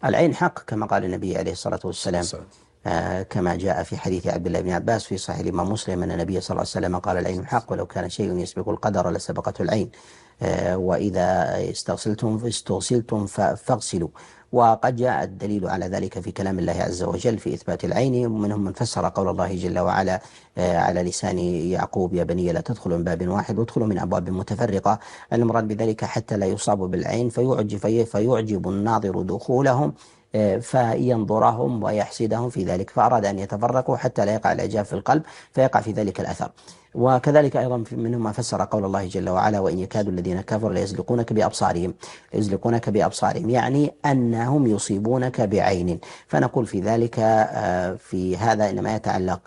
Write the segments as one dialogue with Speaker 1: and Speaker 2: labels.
Speaker 1: العين حق كما قال النبي عليه الصلاة والسلام.
Speaker 2: السلام.
Speaker 1: كما جاء في حديث عبد الله بن عباس في صحيح الإمام مسلم أن النبي صلى الله عليه وسلم قال: العين حق ولو كان شيء يسبق القدر لسبقته العين. وإذا استغسلتم فاغسلوا. وقد جاء الدليل على ذلك في كلام الله عز وجل في إثبات العين، ومنهم من فسر قول الله جل وعلا على لسان يعقوب: يا بني لا تدخلوا من باب واحد وادخلوا من أبواب متفرقة. المراد بذلك حتى لا يصابوا بالعين فيعجب الناظر دخولهم فينظرهم ويحسدهم في ذلك، فأراد أن يتفرقوا حتى لا يقع الإعجاب في القلب فيقع في ذلك الأثر. وكذلك أيضا منهم ما فسر قول الله جل وعلا: وإن يكاد الذين كفروا ليزلقونك بأبصارهم يعني أنهم يصيبونك بعين. فنقول في ذلك في هذا إنما يتعلق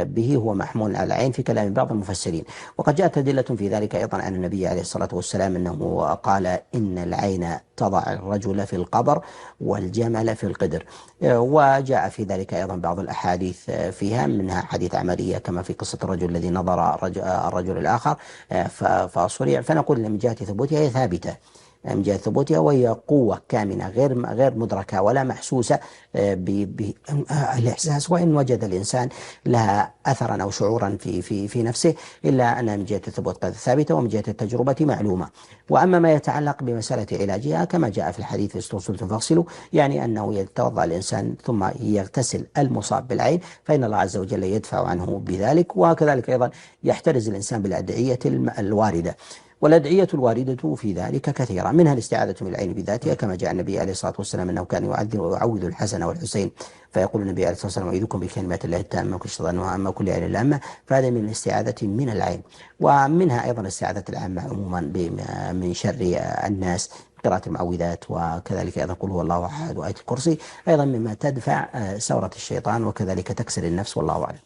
Speaker 1: به هو محمول على العين في كلام بعض المفسرين. وقد جاءت أدلة في ذلك أيضا عن النبي عليه الصلاة والسلام أنه قال: إن العين تضع الرجل في القبر والجمل في القدر. وجاء في ذلك أيضا بعض الأحاديث فيها، منها حديث عملية كما في قصة الرجل الذي نظر الرجل الآخر فصرع. فنقول من جهة ثبوتها هي ثابتة من جهة ثبوتها، وهي قوة كامنة غير مدركة ولا محسوسة بالإحساس، وإن وجد الإنسان لها أثرا أو شعورا في نفسه، إلا أنها من جهة الثبوت قد ثابتة ومن جهة التجربة معلومة. وأما ما يتعلق بمسألة علاجها كما جاء في الحديث: استغسلتم فاغسلوا، يعني أنه يتوضأ الإنسان ثم يغتسل المصاب بالعين فإن الله عز وجل يدفع عنه بذلك. وكذلك أيضا يحترز الإنسان بالأدعية الواردة، والأدعية الواردة في ذلك كثيرة، منها الاستعاذة من العين بذاتها كما جاء النبي عليه الصلاة والسلام أنه كان يعوذ الحسن والحسين فيقول النبي عليه الصلاة والسلام: أعيذكم بكلمات الله التامة من كل شيطان وهمة وكل عين لامة. فهذا من الاستعاذة من العين. ومنها أيضا الاستعاذة العامة عموما من شر الناس، قراءة المعوذات، وكذلك أيضا قل هو الله أحد وآية الكرسي أيضا مما تدفع سورة الشيطان وكذلك تكسر النفس، والله أعلم.